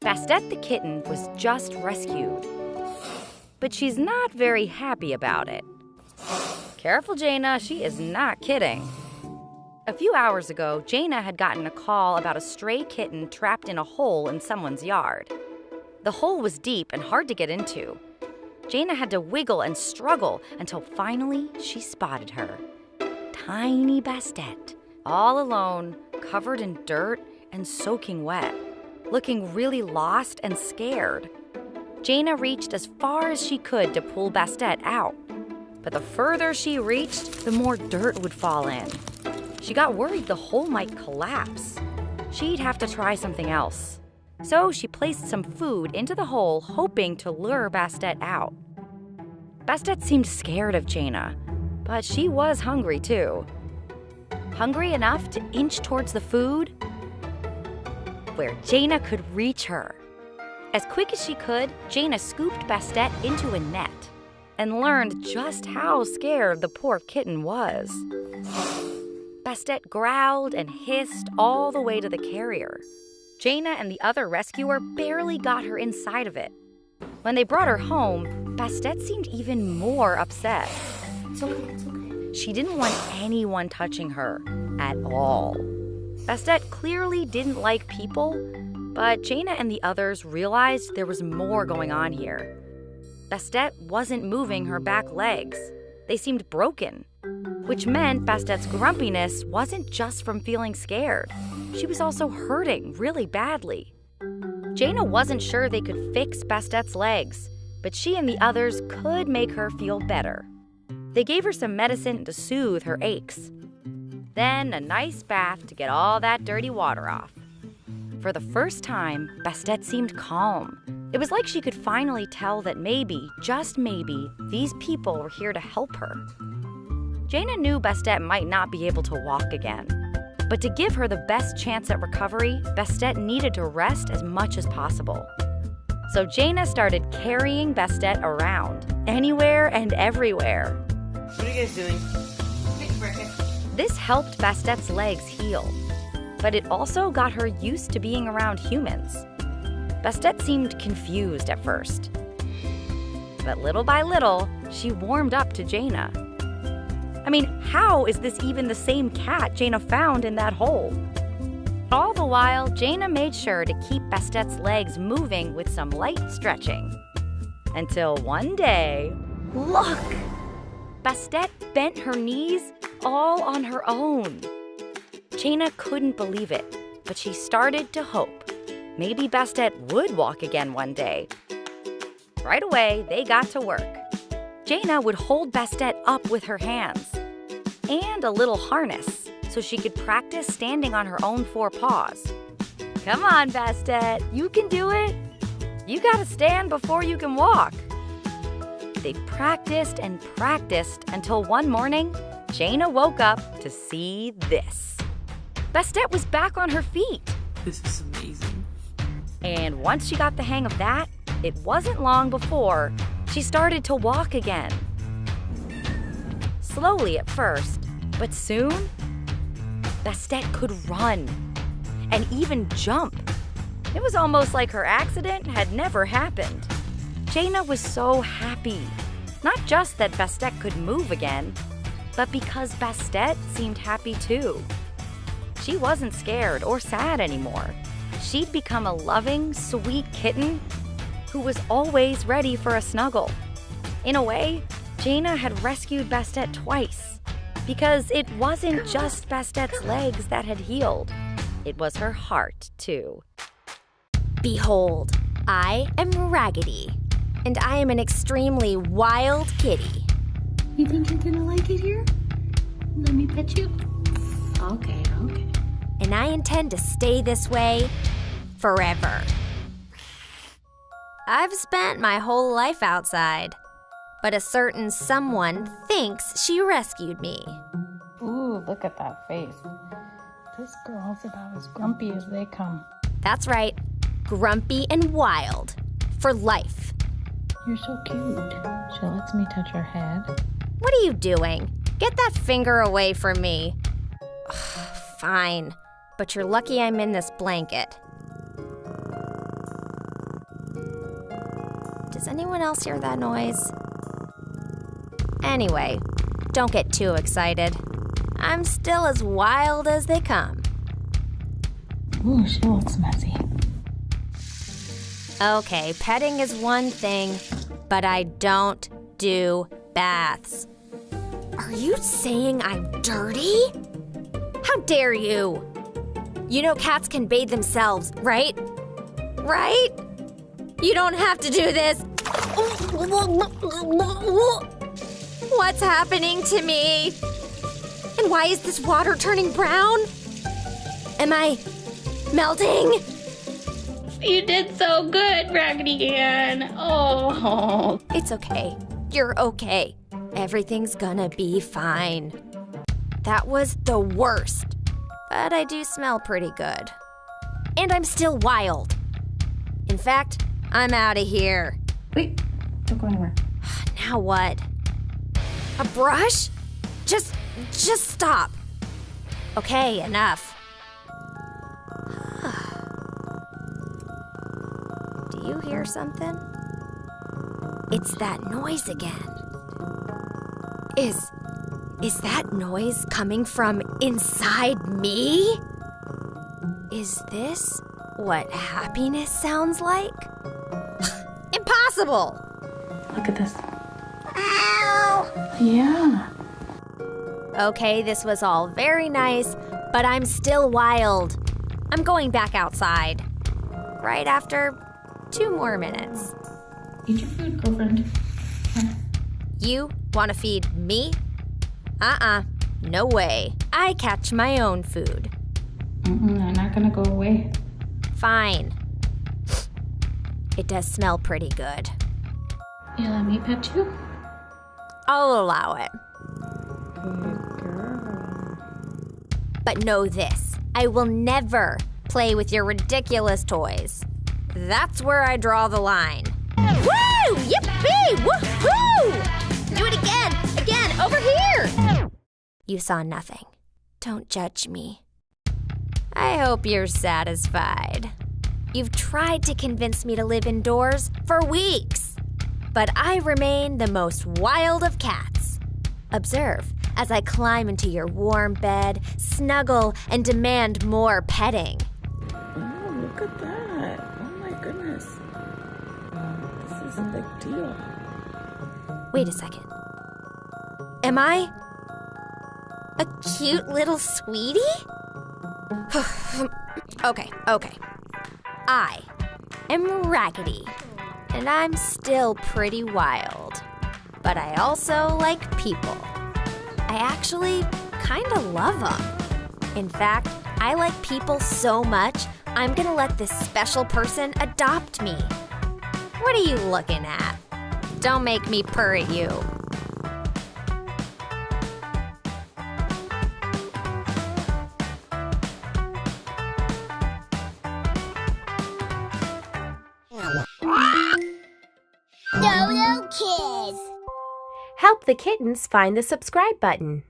Bastet the kitten was just rescued. But she's not very happy about it. Careful, Jaina, she is not kidding. A few hours ago, Jaina had gotten a call about a stray kitten trapped in a hole in someone's yard. The hole was deep and hard to get into. Jaina had to wiggle and struggle until finally she spotted her. Tiny Bastet, all alone, covered in dirt and soaking wet, looking really lost and scared. Jaina reached as far as she could to pull Bastet out. But the further she reached, the more dirt would fall in. She got worried the hole might collapse. She'd have to try something else. So she placed some food into the hole, hoping to lure Bastet out. Bastet seemed scared of Jaina, but she was hungry too. Hungry enough to inch towards the food where Jaina could reach her. As quick as she could, Jaina scooped Bastet into a net and learned just how scared the poor kitten was. Bastet growled and hissed all the way to the carrier. Jaina and the other rescuer barely got her inside of it. When they brought her home, Bastet seemed even more upset. It's okay. She didn't want anyone touching her at all. Bastet clearly didn't like people, but Jaina and the others realized there was more going on here. Bastet wasn't moving her back legs. They seemed broken, which meant Bastet's grumpiness wasn't just from feeling scared. She was also hurting really badly. Jaina wasn't sure they could fix Bastet's legs, but she and the others could make her feel better. They gave her some medicine to soothe her aches. Then a nice bath to get all that dirty water off. For the first time, Bastet seemed calm. It was like she could finally tell that maybe, just maybe, these people were here to help her. Jaina knew Bastet might not be able to walk again. But to give her the best chance at recovery, Bastet needed to rest as much as possible. So Jaina started carrying Bastet around, anywhere and everywhere. What are you guys doing? This helped Bastet's legs heal, but it also got her used to being around humans. Bastet seemed confused at first. But little by little, she warmed up to Jaina. I mean, how is this even the same cat Jaina found in that hole? All the while, Jaina made sure to keep Bastet's legs moving with some light stretching. Until one day, look! Bastet bent her knees all on her own. Jaina couldn't believe it, but she started to hope. Maybe Bastet would walk again one day. Right away, they got to work. Jaina would hold Bastet up with her hands and a little harness so she could practice standing on her own four paws. Come on, Bastet, you can do it. You gotta stand before you can walk. They practiced and practiced until one morning, Jaina woke up to see this. Bastet was back on her feet. This is amazing. And once she got the hang of that, it wasn't long before she started to walk again. Slowly at first, but soon, Bastet could run and even jump. It was almost like her accident had never happened. Jaina was so happy, not just that Bastet could move again, but because Bastet seemed happy too. She wasn't scared or sad anymore. She'd become a loving, sweet kitten who was always ready for a snuggle. In a way, Jaina had rescued Bastet twice, because it wasn't just Bastet's legs that had healed. It was her heart, too. Behold, I am Raggedy, and I am an extremely wild kitty. You think you're gonna like it here? Let me pet you? Okay. And I intend to stay this way forever. I've spent my whole life outside, but a certain someone thinks she rescued me. Ooh, look at that face. This girl's about as grumpy as they come. That's right, grumpy and wild, for life. You're so cute. She lets me touch her head. What are you doing? Get that finger away from me. Fine, but you're lucky I'm in this blanket. Does anyone else hear that noise? Anyway, don't get too excited. I'm still as wild as they come. Ooh, she looks messy. Okay, petting is one thing, but I don't do baths. Are you saying I'm dirty? How dare you? You know cats can bathe themselves, right? Right? You don't have to do this. What's happening to me? And why is this water turning brown? Am I melting? You did so good, Raggedy Ann. Oh. It's okay. You're okay. Everything's gonna be fine. That was the worst. But I do smell pretty good. And I'm still wild. In fact, I'm out of here. Wait, don't go anywhere. Now what? A brush? Just stop. Okay, enough. Do you hear something? It's that noise again. Is that noise coming from inside me? Is this what happiness sounds like? Impossible! Look at this. Ow! Yeah. Okay, this was all very nice, but I'm still wild. I'm going back outside. Right after 2 more minutes. Eat your food, girlfriend. Here. You want to feed me? No way. I catch my own food. I'm not gonna go away. Fine. It does smell pretty good. You let me pet you? I'll allow it. Good girl. But know this, I will never play with your ridiculous toys. That's where I draw the line. Woo! Yippee! Woohoo! Do it again! Again! Over here! You saw nothing. Don't judge me. I hope you're satisfied. You've tried to convince me to live indoors for weeks, but I remain the most wild of cats. Observe as I climb into your warm bed, snuggle, and demand more petting. Oh, look at that. Oh my goodness. This is a big deal. Wait a second. Am I a cute little sweetie? Okay. I am Raggedy, and I'm still pretty wild. But I also like people. I actually kind of love them. In fact, I like people so much, I'm gonna let this special person adopt me. What are you looking at? Don't make me purr at you. Dodo Kids. Help the kittens find the subscribe button.